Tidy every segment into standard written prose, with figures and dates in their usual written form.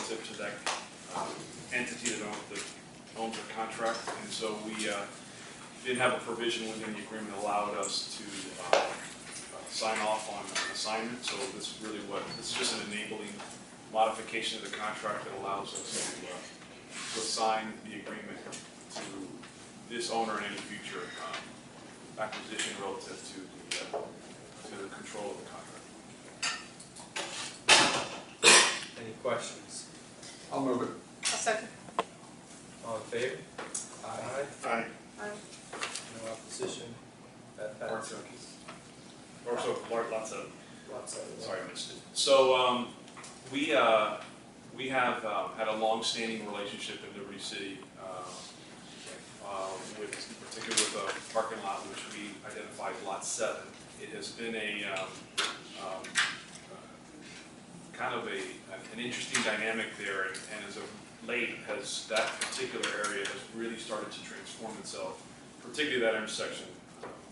relative to that entity that owns the contract, and so we didn't have a provision within the agreement that allowed us to sign off on an assignment. So this is just an enabling modification of the contract that allows us to assign the agreement to this owner in any future acquisition relative to the control of the contract. Any questions? I'll move it. I'll second. All in favor? Aye. Aye. Aye. No opposition? That passes. Or so, lots of. Lots of it. Sorry, I missed it. So we have had a long-standing relationship in Liberty City, in particular with a parking lot which we identified Lot 7. It has been a kind of an interesting dynamic there, and as of late, that particular area has really started to transform itself, particularly that intersection,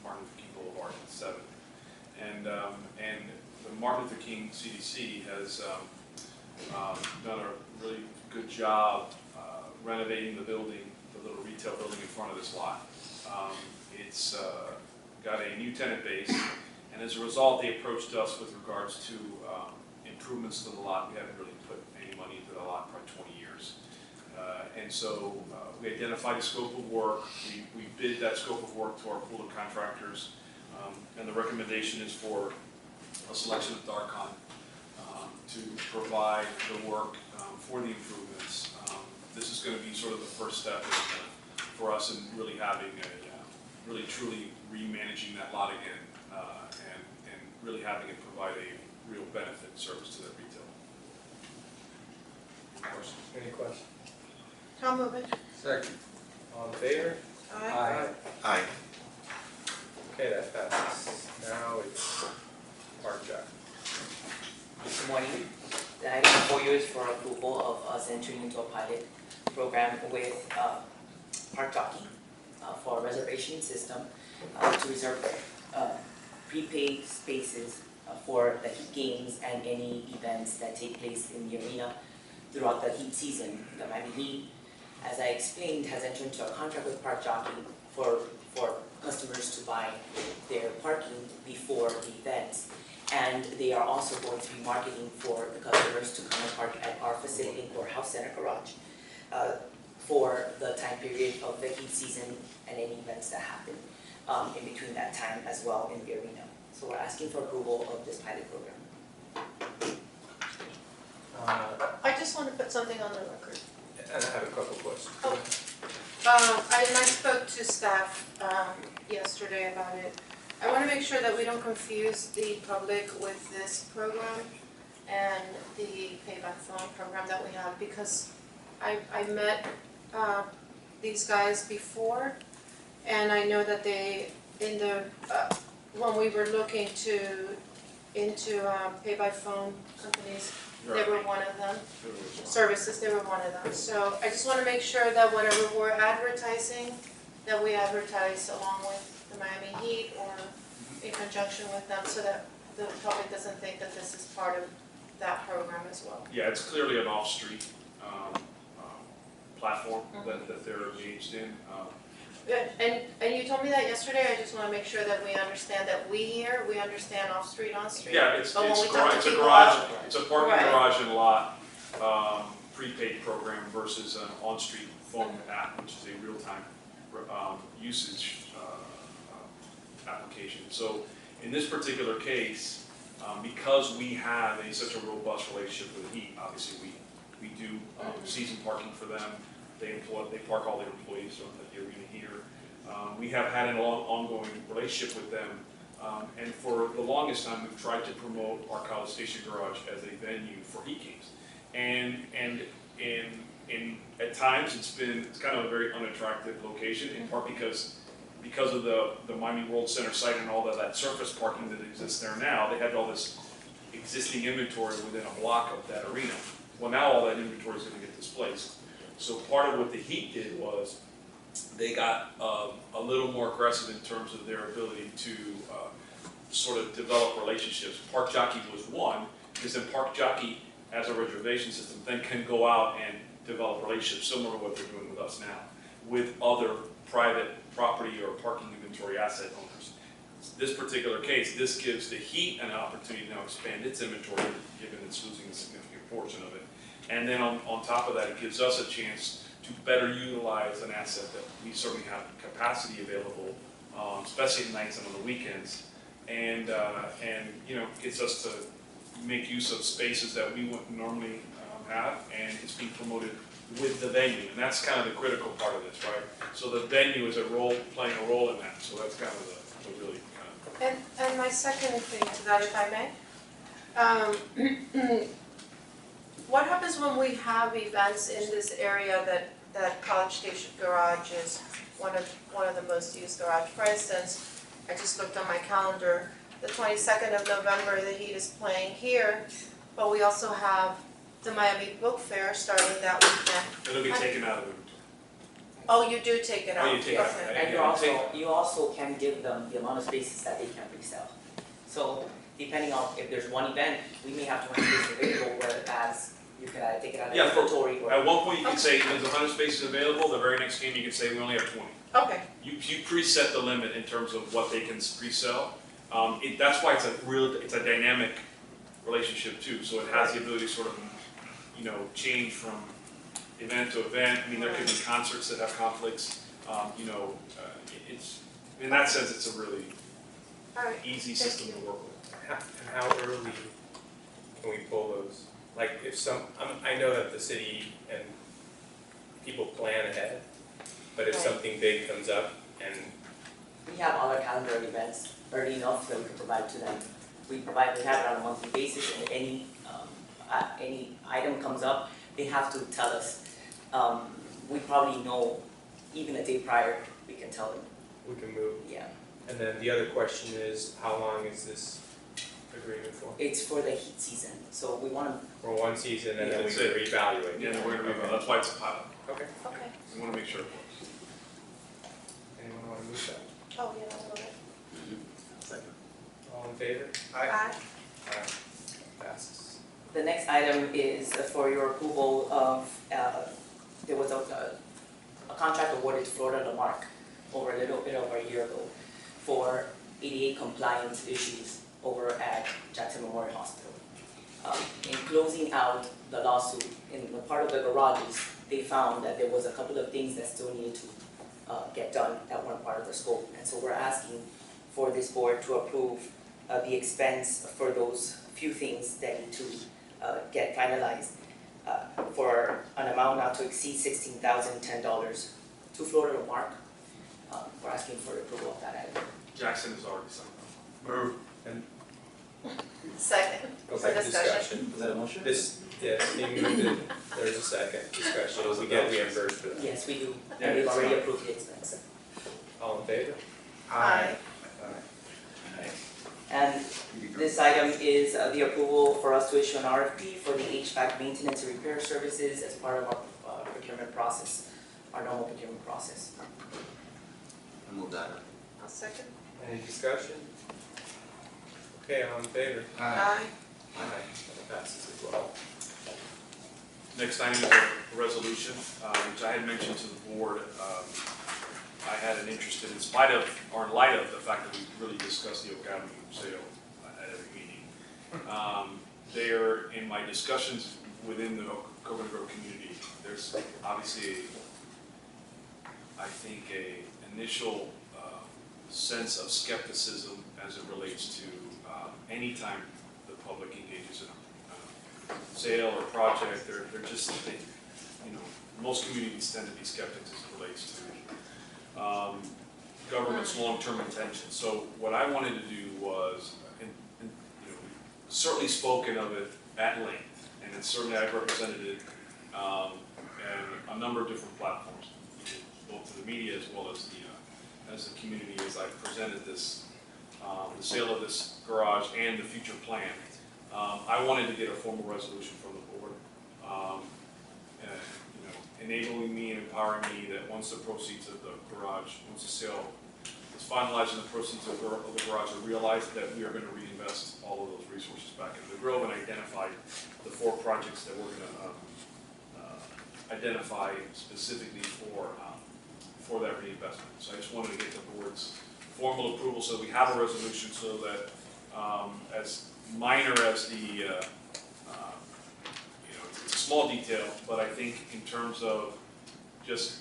Martin Luther King Boulevard and 7. And the Martin Luther King CDC has done a really good job renovating the building, the little retail building in front of this lot. It's got a new tenant base, and as a result, they approached us with regards to improvements to the lot. We haven't really put any money into the lot for 20 years. And so we identified a scope of work. We bid that scope of work to our pool of contractors, and the recommendation is for a selection of Darcon to provide the work for the improvements. This is going to be sort of the first step for us in really having really truly remanaging that lot again, and really having it provide a real benefit and service to that retail. Any questions? Any questions? I'll move it. Second. All in favor? Aye. Aye. Okay, that passes. Now it's Park Jack. Good morning. The item before you is for approval of us entering into a pilot program with Park Jockey for a reservation system to reserve prepaid spaces for the Heat games and any events that take place in the arena throughout the Heat season. The Miami Heat, as I explained, has entered into a contract with Park Jockey for customers to buy their parking before the events. And they are also going to be marketing for the customers to come and park at our facility or House Center Garage for the time period of the Heat season and any events that happen in between that time as well in the arena. So we're asking for approval of this pilot program. I just want to put something on the record. And I have a couple questions. Oh. I spoke to staff yesterday about it. I want to make sure that we don't confuse the public with this program and the pay by phone program that we have, because I met these guys before, and I know that they, when we were looking into pay by phone companies, they were one of them. Services, they were one of them. So I just want to make sure that whatever we're advertising, that we advertise along with the Miami Heat or in conjunction with them, so that the public doesn't think that this is part of that program as well. Yeah, it's clearly an off-street platform that they're engaged in. And you told me that yesterday. I just want to make sure that we understand that we understand off-street, on-street. Yeah, it's a garage. It's a parking Right. garage and lot prepaid program versus an on-street phone app, which is a real-time usage application. So in this particular case, because we have such a robust relationship with Heat, obviously we do season parking for them. They park all their employees at the arena here. We have had an ongoing relationship with them, and for the longest time we've tried to promote our College Station Garage as a venue for Heat games. And at times it's kind of a very unattractive location, in part because of the Miami World Center site and all that surface parking that exists there now. They had all this existing inventory within a block of that arena. Well, now all that inventory is going to get displaced. So part of what the Heat did was they got a little more aggressive in terms of their ability to sort of develop relationships. Park Jockey was one, because then Park Jockey as a reservation system, then can go out and develop relationships similar to what they're doing with us now, with other private property or parking inventory asset owners. This particular case, this gives the heat an opportunity to now expand its inventory, given it's losing a significant portion of it. And then on top of that, it gives us a chance to better utilize an asset that we certainly have capacity available, especially at nights and on the weekends, and you know, gets us to make use of spaces that we wouldn't normally have, and it's being promoted with the venue, and that's kind of the critical part of this, right? So the venue is playing a role in that, so that's kind of the really kind of. And my second thing to that, if I may, what happens when we have events in this area that College Station Garage is one of the most used garage? For instance, I just looked on my calendar, the 22nd of November, the Heat is playing here, but we also have the Miami Book Fair starting that weekend. It'll be taken out of it. Oh, you do take it out? Oh, you take it out. Okay. And you also can give them the amount of spaces that they can resell. So depending on if there's one event, we may have 20 spaces available, whereas you can either take it out of Yeah, inventory or. At one point, you could say there's 100 spaces available, the very next game, you could say we only have 20. Okay, You preset the limit in terms of what they can pre-sell. That's why it's a dynamic relationship too, so it has the ability to sort of, you know, change from event to event. I mean, there could be concerts that have conflicts, you know, it's, in that sense, it's a really all right. easy Thank system you. to work with. And how early can we pull those? Like if I know that the city and people plan ahead, but if Right. something big comes up and We have other calendar events early enough that we can provide to them. We have it on a monthly basis, and any item comes up, they have to tell us. We probably know, even a day prior, we can tell them, we can move. yeah. And then the other question is, how long is this agreement for? It's for the heat season, so we want to, For one season and then we That's can it. reevaluate. Yeah, we're gonna Okay. that's why it's a pilot. Okay. Okay. We wanna make sure it works. Anyone want to move that? Oh, yeah, I'll go ahead. All in favor? Aye. Aye. Passes. the next item is for your approval of, there was a contract awarded to Florida Lamarck over a little bit over a year ago for ADA compliance issues over at Jackson Memorial Hospital. In closing out the lawsuit, in the part of the garages, they found that there was a couple of things that still needed to get done that weren't part of the scope. And so we're asking for this board to approve the expense for those few things that need to get finalized for an amount not to exceed $16,010 to Florida Lamarck. We're asking for approval of that item. Jackson has already signed up. Move. And Second. go For back to discussion. discussion. Is that a motion? Yes, he moved it. There's a second discussion. We get reimbursed for that. Yes, we do, Yeah, and we've it's already fine. approved the expense. All in favor? Aye. And this item is the approval for us to issue an RFP for the HVAC maintenance and repair services as part of our procurement process, our normal procurement process. I move that. I'll second. Any discussion? Okay, all in favor? Aye. Aye. That passes as well. Next item is a resolution, which I had mentioned to the board. I had an interest in spite of, or in light of the fact that we really discussed the Oak Avenue sale at every meeting. There, in my discussions within the Coconut Grove community, there's obviously, I think, a initial sense of skepticism as it relates to any time the public engages in a sale or project. They're just, you know, most communities tend to be skeptics as it relates to government's long-term intentions. So what I wanted to do was, and, you know, we've certainly spoken of it at length, and it's certainly I've represented it and a number of different platforms, both to the media as well as the community, as I presented this, the sale of this garage and the future plan. I wanted to get a formal resolution from the board, you know, enabling me and empowering me that once the proceeds of the garage, once the sale is finalizing the proceeds of the garage, I realized that we are going to reinvest all of those resources back into the Grove and identified the 4 projects that we're going to identify specifically for that reinvestment. So I just wanted to get the board's formal approval so that we have a resolution so that as minor as the, it's a small detail, but I think in terms of just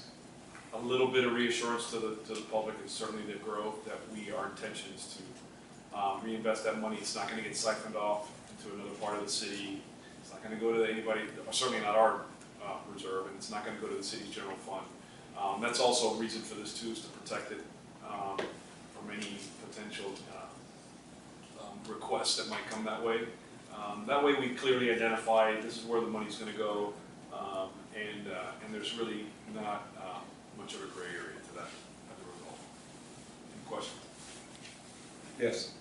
a little bit of reassurance to the public and certainly the Grove that our intention is to reinvest that money. It's not going to get siphoned off into another part of the city. It's not going to go to anybody, certainly not our reserve, and it's not going to go to the city's general fund. That's also a reason for this too, is to protect it from any potential requests that might come that way. That way we clearly identify this is where the money's going to go, and there's really not much of a gray area to that as a result. Any questions? Yes.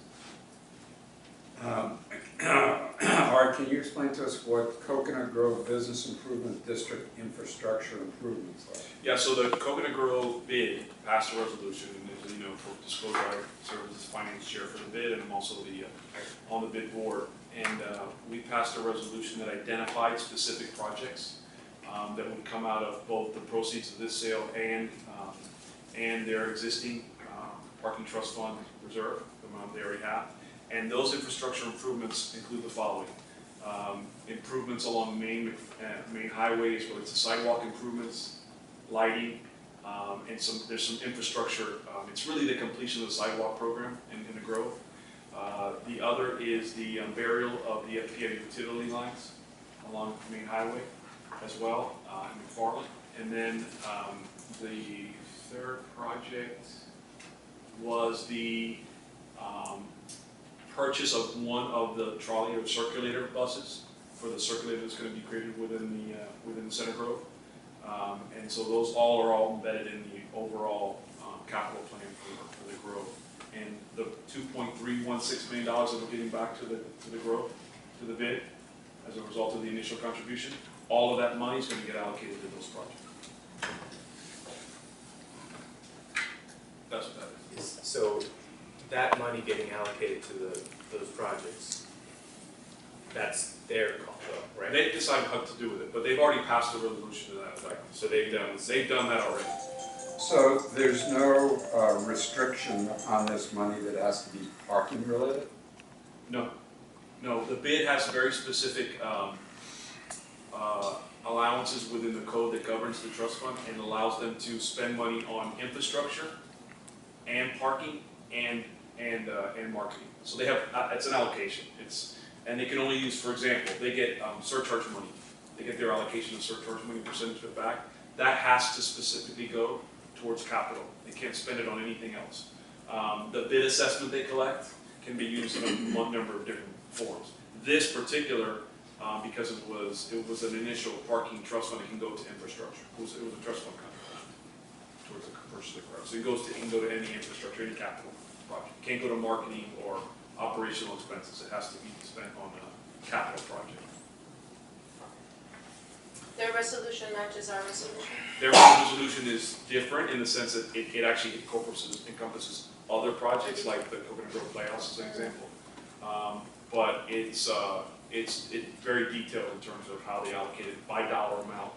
Art, can you explain to us what Coconut Grove Business Improvement District infrastructure improvements are? Yeah, so the Coconut Grove bid passed a resolution, and as you know, for disclosure, I serve as finance chair for the bid, and I'm also on the bid board. And we passed a resolution that identified specific projects that would come out of both the proceeds of this sale and their existing parking trust fund reserve, the amount they already have. And those infrastructure improvements include the following. Improvements along main highways, whether it's the sidewalk improvements, lighting, and there's some infrastructure. It's really the completion of the sidewalk program in the Grove. The other is the burial of the FPA utility lines along the main highway as well in McFarland. And then the third project was the purchase of one of the trolley or circulator buses for the circulator that's going to be created within the Center Grove. And so those are all embedded in the overall capital plan for the Grove. And the $2.316 million that we're getting back to the Grove, to the bid, as a result of the initial contribution, all of that money is going to get allocated to those projects. That's what that is. So that money getting allocated to those projects, that's their call though, right? They decide what to do with it, but they've already passed a resolution to that effect. So they've done that already. So there's no restriction on this money that has to be parking related? No, the bid has very specific allowances within the code that governs the trust fund and allows them to spend money on infrastructure and parking and marketing. So they have, it's an allocation. And they can only use, for example, they get surcharge money. They get their allocation of surcharge money, percentage of it back. That has to specifically go towards capital. They can't spend it on anything else. The bid assessment they collect can be used in a number of different forms. This particular, because it was an initial parking trust fund, it can go to infrastructure. It was a trust fund contract towards the purchase of the car. So it can go to any infrastructure, any capital project. It can't go to marketing or operational expenses. It has to be spent on a capital project. Their resolution matches our resolution. Their resolution is different in the sense that it actually encompasses other projects like the Coconut Grove Playhouse as an example. But it's very detailed in terms of how they allocate it by dollar amount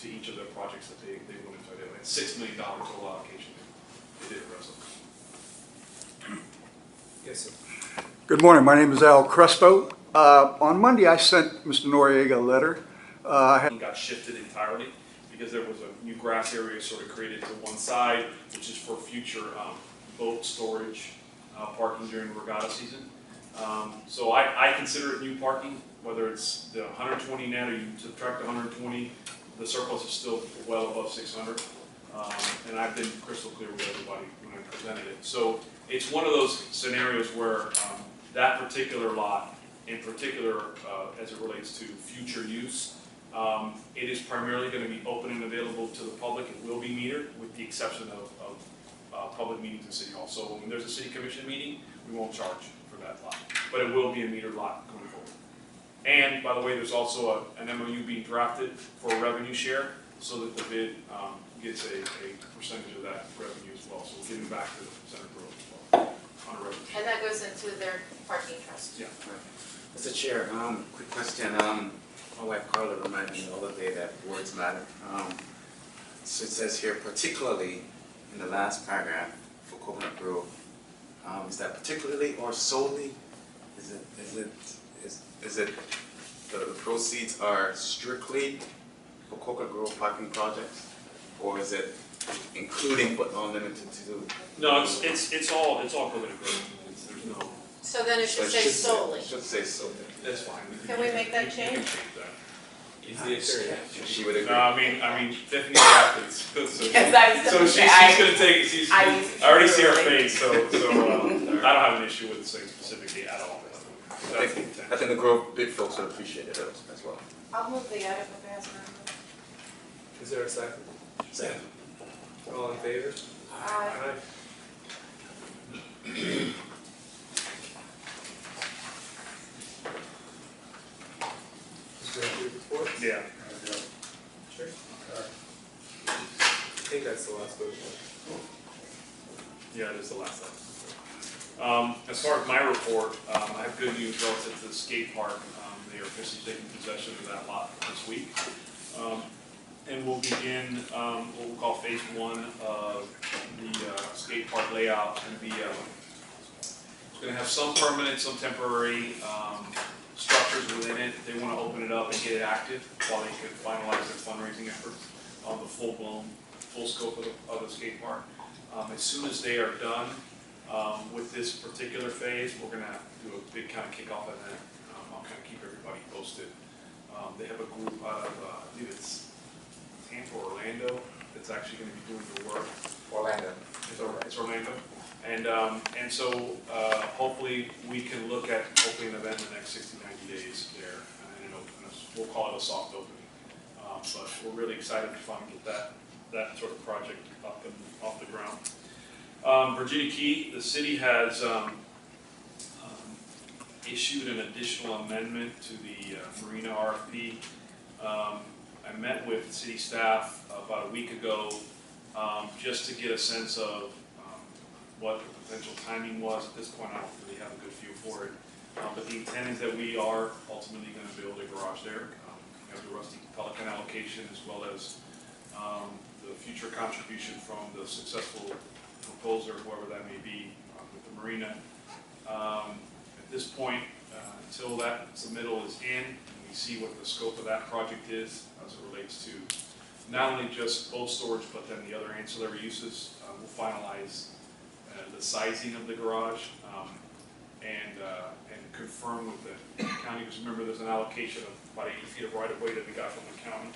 to each of the projects that they wanted to do. It's $6 million total allocation. They did the rest of it. Yes, sir. Good morning, my name is Al Crespo. On Monday, I sent Mr. Noriega a letter. Got shifted entirely because there was a new grass area sort of created to one side, which is for future boat storage, parking during regatta season. So I consider it new parking, whether it's the 120 net or you subtract 120, the surplus is still well above 600. And I've been crystal clear with everybody when I presented it. So it's one of those scenarios where that particular lot, in particular as it relates to future use, it is primarily going to be open and available to the public. It will be metered with the exception of public meetings in City Hall. So when there's a City Commission meeting, we won't charge for that lot. But it will be a metered lot going forward. And by the way, there's also an MOU being drafted for a revenue share so that the bid gets a percentage of that revenue as well. So we're giving back to the center growth as well on a revenue. And that goes into their parking trust. Yeah. Mr. Chair, quick question. My wife Carla reminded me the other day that words matter. So it says here, particularly in the last paragraph for Coconut Grove, is that particularly or solely? Is it the proceeds are strictly for Coconut Grove parking projects, or is it including but not limited to? No, it's all Coconut Grove. There's no. So then it So should say solely. It should say solely. That's fine. Can we make that You change? can change that. He's the attorney. She would agree. No, I mean, Tiffany's athletes. So Yes, I was so gonna she's say, gonna take. She's, I I already see her really- face. So I don't have an issue with saying specifically at all. I That's the think intent. the Grove big folks would appreciate it as well. I'll move the item if it has none. Is there a second? Second. All in favor? Aye. Is there any report? Yeah. Sure. I think that's the last vote. Yeah, it is the last item. As far as my report, I have good news relative to the skate park. They are officially taking possession of that lot this week. And we'll begin what we'll call phase one of the skate park layout. It's going to have some permanent, some temporary structures within it. They want to open it up and get it active while they can finalize their fundraising efforts on the full scope of the skate park. As soon as they are done with this particular phase, we're going to do a big kind of kickoff event. I'll kind of keep everybody posted. They have a group out of, I believe it's Tampa, Orlando, that's actually going to be doing the work. Orlando. It's Orlando. And so hopefully we can look at hopefully an event in the next 60, 90 days there, and we'll call it a soft opening. But we're really excited to finally get that sort of project up and off the ground. Virginia Key, the city has issued an additional amendment to the Marina RFP. I met with city staff about a week ago just to get a sense of what the potential timing was. At this point, I don't really have a good feel for it. But the intent is that we are ultimately going to build a garage there. We have the Rusty Pelican allocation as well as the future contribution from the successful proposer, whoever that may be, with the marina. At this point, until that submittal is in, and we see what the scope of that project is as it relates to not only just boat storage, but then the other ancillary uses, we'll finalize the sizing of the garage and confirm with the county, because remember there's an allocation of about 80 feet of right of way that we got from the county.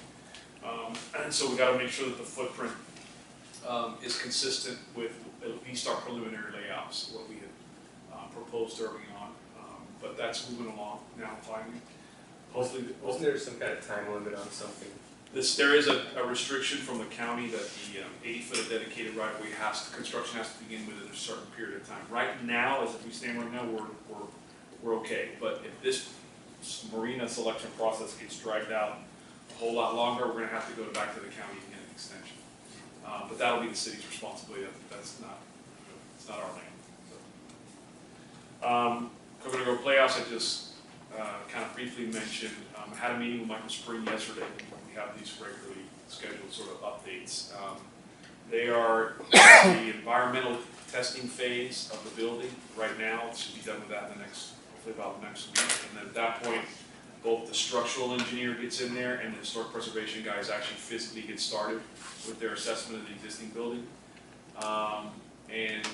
And so we got to make sure that the footprint is consistent with at least our preliminary layouts, what we had proposed early on. But that's moving along now finally. Hopefully, Wasn't there some kind of time limit on something? there is a restriction from the county that the 80-foot of dedicated right-of-way construction has to begin within a certain period of time. Right now, as we stand right now, we're okay. But if this marina selection process gets dragged out a whole lot longer, we're going to have to go back to the county and get an extension. But that'll be the city's responsibility. It's not our land. So. Coconut Grove Playoffs, I just kind of briefly mentioned. I had a meeting with Michael Spring yesterday. We have these regularly scheduled sort of updates. They are in the environmental testing phase of the building right now. It should be done with that in the next, hopefully about next week. And then at that point, both the structural engineer gets in there and the historic preservation guys actually physically get started with their assessment of the existing building. And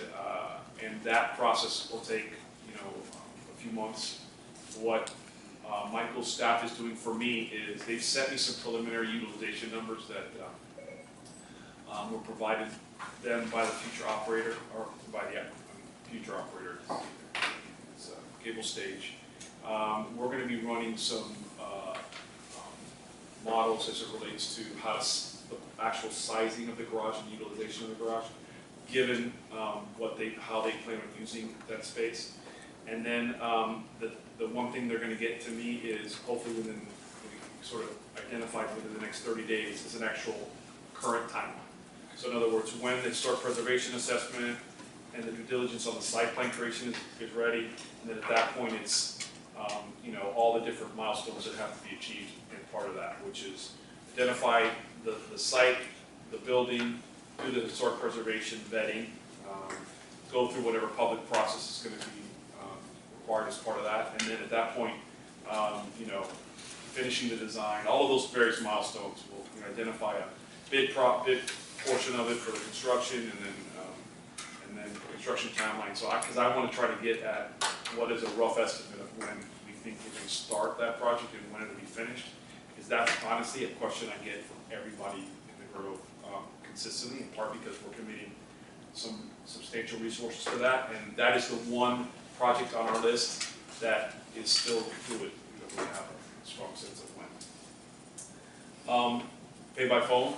that process will take, a few months. What Michael's staff is doing for me is they've sent me some preliminary utilization numbers that were provided them by the future operator, or by the future operator, it's Cable Stage. We're going to be running some models as it relates to the actual sizing of the garage and utilization of the garage, given how they plan on using that space. And then the one thing they're going to get to me is hopefully within, I identified within the next 30 days as an actual current timeline. So in other words, when the historic preservation assessment and the due diligence on the site plan creation is ready, and then at that point it's, you know, all the different milestones that have to be achieved in part of that, which is identify the site, the building, do the historic preservation vetting, go through whatever public process is going to be required as part of that, and then at that point, you know, finishing the design, all of those various milestones will, you know, identify a bid portion of it for the construction, and then the construction timeline. So, because I want to try to get at what is a rough estimate of when we think we're going to start that project and when it'll be finished, because that's honestly a question I get from everybody in the Grove consistently, in part because we're committing some substantial resources to that, and that is the one project on our list that is still fluid. We don't really have a strong sense of when. Pay by phone.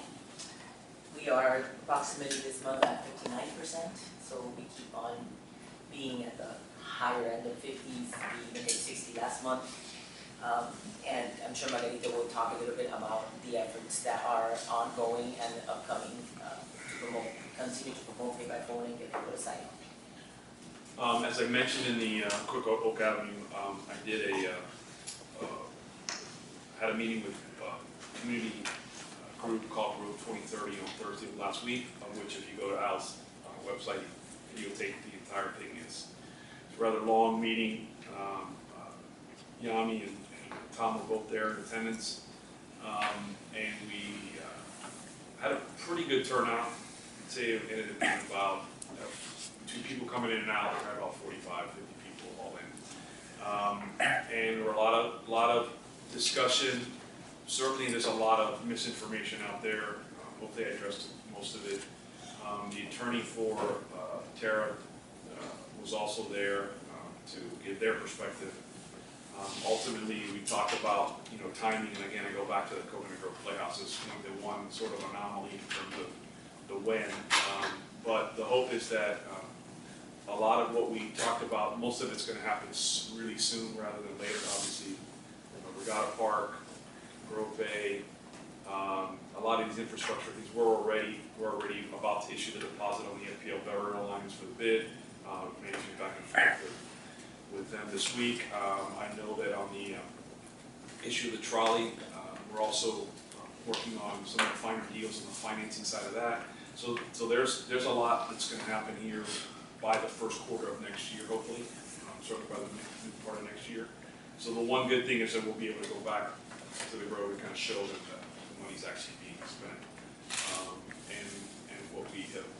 We are approximately this month at 59%, so we keep on being at the higher end of 50s, we even hit 60 last month. And I'm sure Margarita will talk a little bit about the efforts that are ongoing and upcoming to continue to promote pay by phone and get people to sign up. As I mentioned in the quick Oak Avenue, I did had a meeting with a community group called Group 2030 on Thursday of last week, of which if you go to Al's website, you'll take the entire thing. It's a rather long meeting. Yami and Tom were both there in attendance, and we had a pretty good turnout. I'd say it ended up being about, between people coming in and out, we had about 45, 50 people all in. And there were a lot of discussion. Certainly there's a lot of misinformation out there. Hopefully I addressed most of it. The attorney for Tara was also there to give their perspective. Ultimately, we talked about, you know, timing, and again, I go back to the Coconut Grove Playhouse as the one sort of anomaly in terms of the when. But the hope is that a lot of what we talked about, most of it's going to happen really soon rather than later. Obviously, Regatta Park, Grove Bay, a lot of these infrastructure things, we're already about to issue the deposit on the FPL burial lines for the bid. Managing back and forth with them this week. I know that on the issue of the trolley, we're also working on some of the finer deals on the financing side of that. So there's a lot that's going to happen here by the first quarter of next year, hopefully, certainly by the mid part of next year. So the one good thing is that we'll be able to go back to the Grove and kind of show that the money's actually being spent. And what we have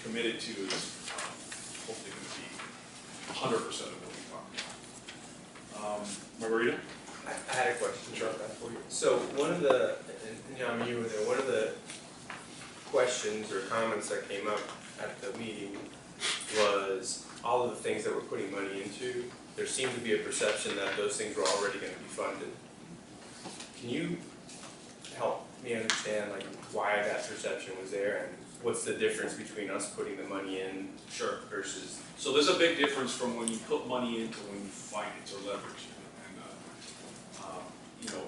committed to is hopefully going to be 100% of what we talked about. Margarita? I had a question. Sure. For you. So one of the, and you were there, one of the questions or comments that came up at the meeting was all of the things that we're putting money into. There seemed to be a perception that those things were already going to be funded. Can you help me understand like why that perception was there and what's the difference between us putting the money in Sure. versus? So there's a big difference from when you put money into when you finance or leverage. And you know,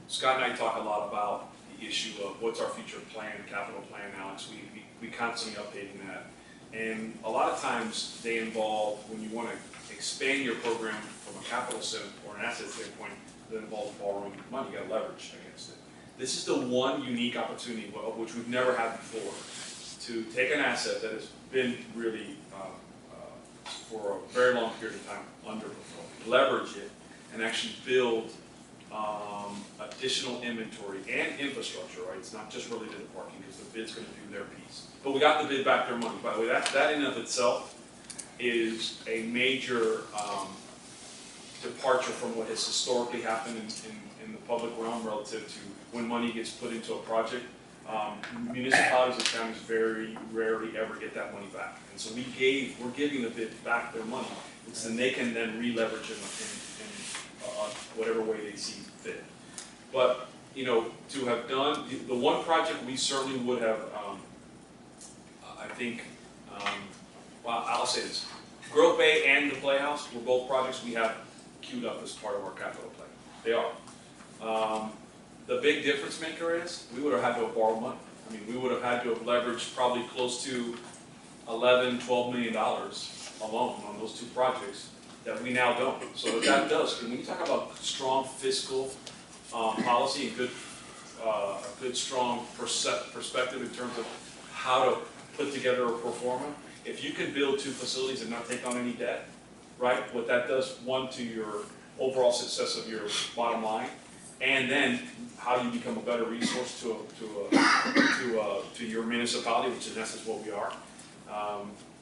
Scott and I talk a lot about the issue of what's our future plan, capital plan, Alex. We constantly updating that. And a lot of times they involve, when you want to expand your program from a capital standpoint or an asset standpoint, that involves borrowing money, you got to leverage against it. This is the one unique opportunity, which we've never had before, to take an asset that has been really, for a very long period of time, underperforming, leverage it, and actually build additional inventory and infrastructure, right? It's not just related to parking, because the bid's going to do their piece. But we got the bid back their money. By the way, that in and of itself is a major departure from what has historically happened in the public realm relative to when money gets put into a project. Municipalities and counties very rarely ever get that money back. And so we're giving the bid back their money, so then they can then re-leverage it in whatever way they see fit. But, you know, to have done, the one project we certainly would have, I think, well, I'll say this, Grove Bay and the Playhouse were both projects we have queued up as part of our capital plan. They are. The big difference maker is, we would have had to have borrowed money. I mean, we would have had to have leveraged probably close to $11–12 million alone on those two projects that we now don't. So what that does, when you talk about strong fiscal policy and a good strong perspective in terms of how to put together a pro forma, if you can build two facilities and not take on any debt, right? What that does, one, to your overall success of your bottom line, and then how do you become a better resource to your municipality, which is in essence what we are.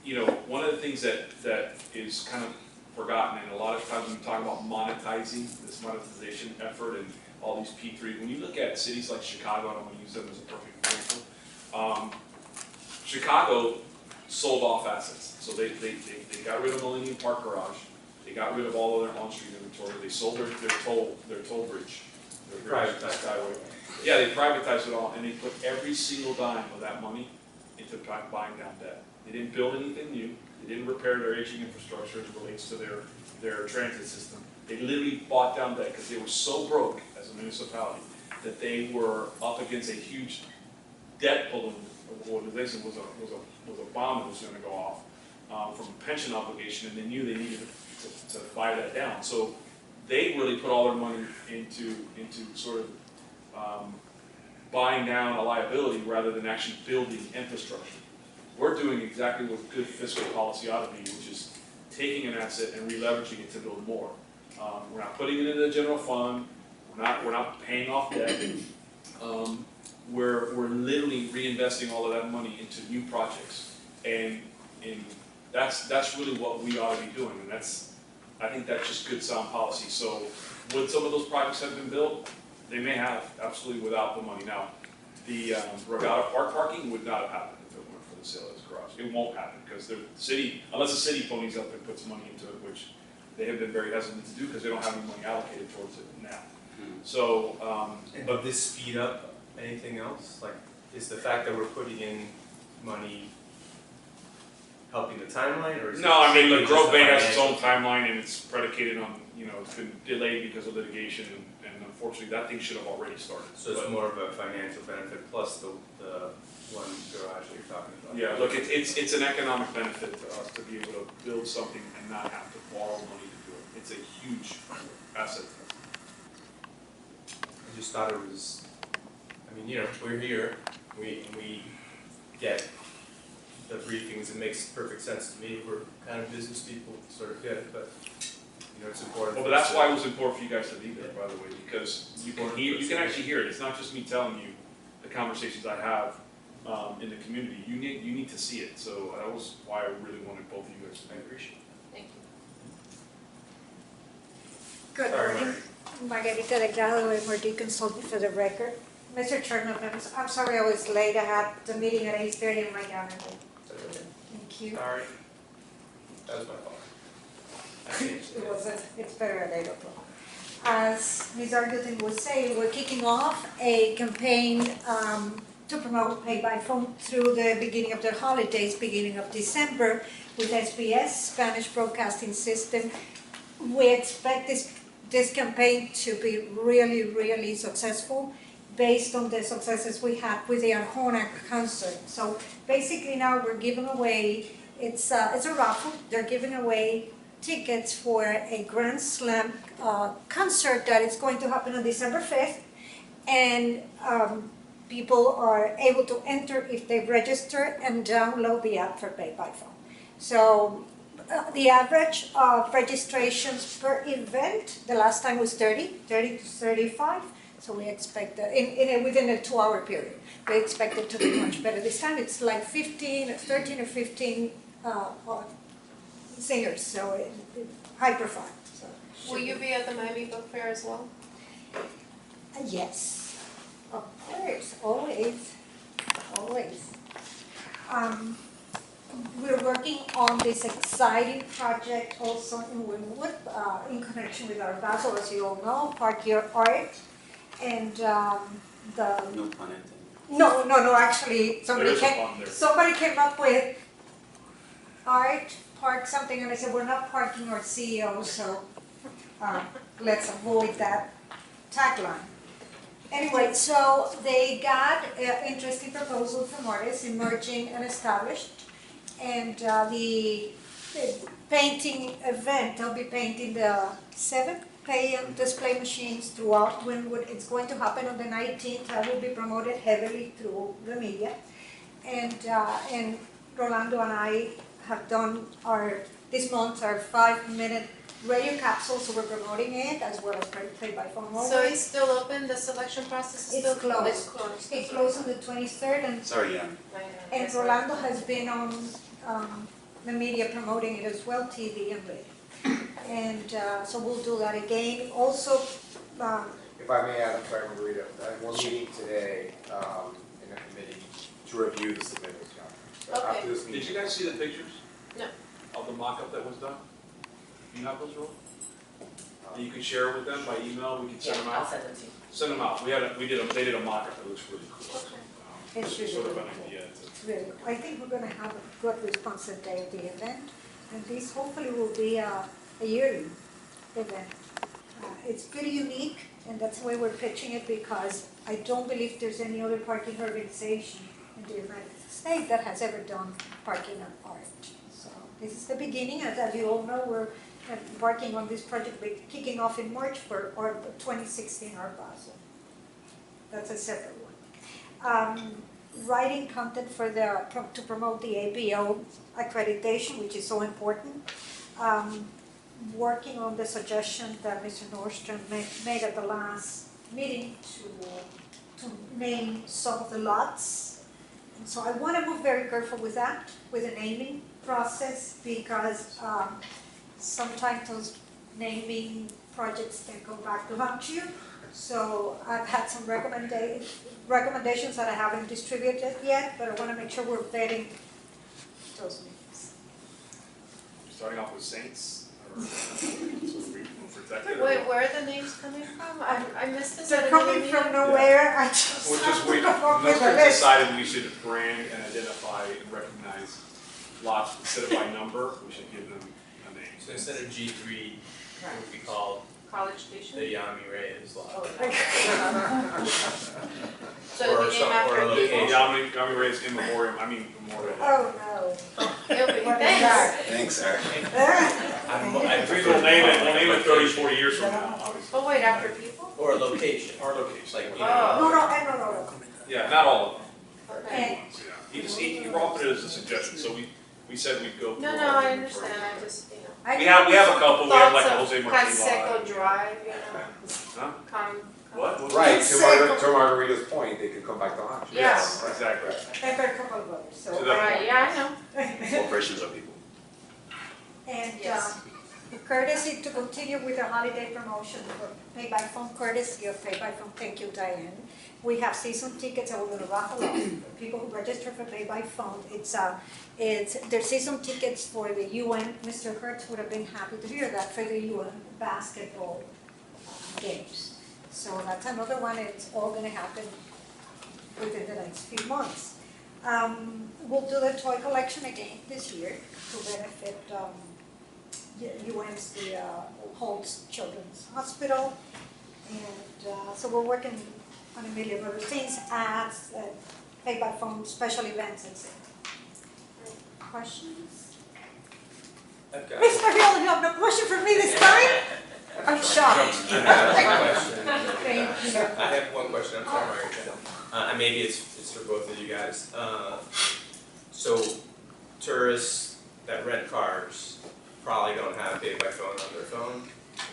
You know, one of the things that is kind of forgotten, and a lot of times when we talk about monetizing this monetization effort and all these P3, when you look at cities like Chicago, and I'm going to use them as a perfect example, Chicago sold off assets. So they got rid of Millennium Park Garage, they got rid of all of their on-street inventory, they sold their toll bridge. Privatized. Skyway. Yeah, they privatized it all, and they put every single dime of that money into buying down debt. They didn't build anything new, they didn't repair their aging infrastructure as it relates to their transit system. They literally bought down debt because they were so broke as a municipality that they were up against a huge debt balloon. Organization was a bomb that was going to go off from a pension obligation, and they knew they needed to buy that down. So they really put all their money into sort of buying down a liability rather than actually building infrastructure. We're doing exactly what good fiscal policy ought to be, which is taking an asset and re-leveraging it to build more. We're not putting it into the general fund. We're not paying off debt. We're literally reinvesting all of that money into new projects, and that's really what we ought to be doing, and I think that's just good sound policy. So would some of those projects have been built? They may have, absolutely, without the money. Now, the Regatta Park parking would not have happened if it weren't for the sale of this garage. It won't happen because the city, unless the city ponies up and puts money into it, which they have been very hesitant to do because they don't have any money allocated towards it now. So, And would this speed up anything else? Like, is the fact that we're putting in money helping the timeline, or is no, I mean, it the just growth a bank has its own financial- timeline, and it's predicated on, it's been delayed because of litigation, and unfortunately, that thing should have already started. So it's But, more of a financial benefit plus the one garage that you're talking about? yeah, look, it's an economic benefit to us to be able to build something and not have to borrow money to do it. It's a huge asset. I just thought it was, I mean, we're here, we get the briefings, it makes perfect sense to me, we're kind of business people, sort of get it, but, it's important. Well, but that's why it was important for you guys to be there, by the way, because you can actually hear it. It's not just me telling you the conversations I have in the community. You need to see it. So that was why I really wanted both of you guys to be there. Thank you. Good Sorry, morning. Margarita Delgado, MRD Consultant for the record. Mr. Chairman, I'm sorry I was late. I had the meeting at 8:30 in my calendar. Thank you. Sorry, that was my fault. I changed it. It's better at 8 o'clock. As Ms. Argutin was saying, we're kicking off a campaign to promote pay by phone through the beginning of the holidays, beginning of December, with SBS, Spanish Broadcasting System. We expect this campaign to be really, really successful based on the successes we had with the Arjona concert. So basically now we're giving away, it's a raffle, they're giving away tickets for a Grand Slam concert that is going to happen on December 5th. And people are able to enter if they register and download the app for Pay by Phone. So the average of registrations per event, the last time was 30 to 35. So we expect that within a 2-hour period, we expect it to be much better. This time it's like 13 or 15 singers, so high profile. So Will you be at the Miami Book Fair as well? Yes, of course, always. We're working on this exciting project also in Wynwood, in connection with our Basel, as you all know, Park Your Art, and No pun intended. no, actually, There's a fund there. somebody came up with art, park something, and I said, we're not parking our CEO, so let's avoid that tagline. Anyway, so they got an interesting proposal from artists, emerging and established. And the painting event, they'll be painting the 7 display machines throughout Wynwood. It's going to happen on the 19th. That will be promoted heavily through the media. And Rolando and I have done this month our 5-minute radio capsule, so we're promoting it as well as play by phone. So it's still open, the selection process is It's still closed. It's closed. It closed on the 23rd, and Sorry, yeah. And Rolando has been on the media promoting it as well, TV and radio. And so we'll do that again. Also, If I may add, I'm sorry, Margarita, we're meeting today in a committee to review the submittals. So Okay. after this Did meeting, you guys see the pictures? No. Of the mock-up that was done? Do you have those, Roll? That you could share with them by email, we could Yeah, send them I'll out? send them to you. Send them out, they did a mock-up that looks really cool. Okay. It's Just really sort of good. an idea to. it's really, I think we're gonna have a good response the day of the event. And this hopefully will be a yearly event. It's pretty unique, and that's why we're pitching it, because I don't believe there's any other parking organization in the United States that has ever done parking and art. So this is the beginning, and as you all know, we're working on this project, we're kicking off in March for our 2016 Art Basel. That's a separate one. Writing content to promote the APO accreditation, which is so important. Working on the suggestion that Mr. Nordstrom made at the last meeting to name some of the lots. And so I want to move very careful with that, with the naming process, because sometimes those naming projects can go back to haunt you. So I've had some recommendations that I haven't distributed yet, but I want to make sure we're vetting those names. Starting off with Saints, or so we protect it. Wait, where are the names coming from? I missed this at They're another coming meeting. from nowhere, I just Which have is, to we, come up with a Northridge list. decided we should brand and identify and recognize lots instead of by number, we should give them a name. So instead of G3, it would be called College Station? the Yami Reyes lot. Oh, no. So Or the name some- or after a people? location. Yami Reyes in memoriam, Oh, memorial. no. It'll be- What is Thanks. that? Thanks, sir. We'll name it 30, 40 years from now, obviously. Oh, wait, after people? Or a location. Our location. Like, you Oh. know, No. Yeah, not all of them. Okay. Yeah. He offered it as a suggestion, so we said we'd go through. No, all no, of I them understand, first. I just, you know. I We have a couple, we have like a Thoughts Jose of Marti Canseco lot. Drive, you know, Huh? come. What? right, Second. to Margarita's point, they could come back to haunt you. Yes. Exactly. I've got a couple of others, To so. that Right, point. yeah, I know. Corporations are people. And Yes. courtesy to continue with the holiday promotion for pay by phone, courtesy of pay by phone, thank you, Diane. We have season tickets that we're gonna raffle off, people who register for pay by phone. There's season tickets for the UN, Mr. Hertz would have been happy to hear that, for the UN basketball games. So that's another one, it's all gonna happen within the next few months. We'll do the toy collection again this year to benefit UN's, the Holtz Children's Hospital. And so we're working on a million other things, ads, pay by phone, special events, and so. Questions? I've got, Mr. Hill, you have no question for me this time? I'm shocked. I have a question. Thank you. I have one question, I'm sorry, Margarita. And maybe it's for both of you guys. So tourists that rent cars probably don't have pay by phone on their phone.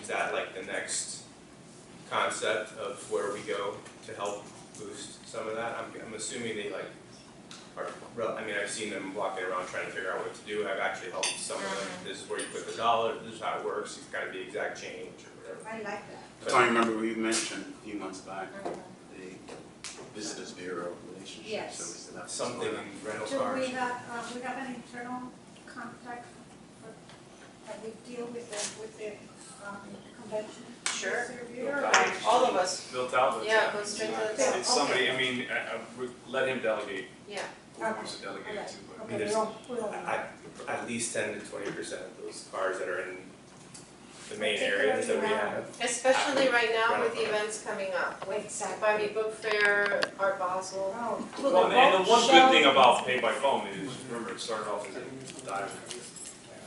Is that like the next concept of where we go to help boost some of that? I'm assuming they like are, I mean, I've seen them walking around trying to figure out what to do. I've actually helped some of them. This is where you put the dollar, this is how it works, you've got to be exact change or whatever. I like that. But I remember we mentioned a few months back, the Visitors Bureau relationship, Yes. so we still have Something in rental Do cars. we have an internal contact that we deal with the convention? Sure. Bureau? All of us, Bill Talbot. yeah, go straight to the top. It's somebody, I mean, let him delegate, Yeah, who he wants to delegate it to, but. Okay, we all. At least 10 to 20% of those cars that are in the main areas that we have. Especially right now with the events coming up, with Exactly. Barbie Book Fair, Art Basel. Oh, to Well, and the one boat good thing show. about pay by phone is, remember, it started off as a diamond.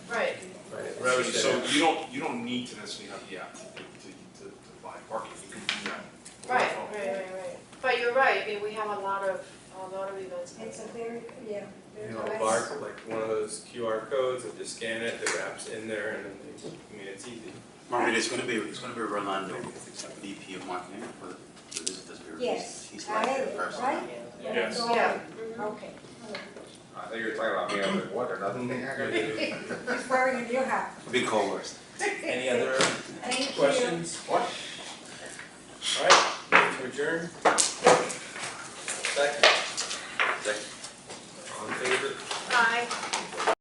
Right, Right. So, Roads so that- you don't need to necessarily have the app to buy parking, you can do that. right. But you're right, I mean, we have a lot of events coming It's a up. very, yeah. You know, a bar, like one of those QR codes, that just scan it, the app's in there, and then they, I mean, it's easy. Margaret, it's gonna be Rolando, VP of marketing for the visitors bureau. Yes, He's I like had the it, person. right? Yes. Yeah. Okay. I think you were talking about me, I was like, what, another thing I gotta do? He's wearing a new hat. Big co-worst. Any other Thank you. questions? What? All right, to adjourn? Second. Second.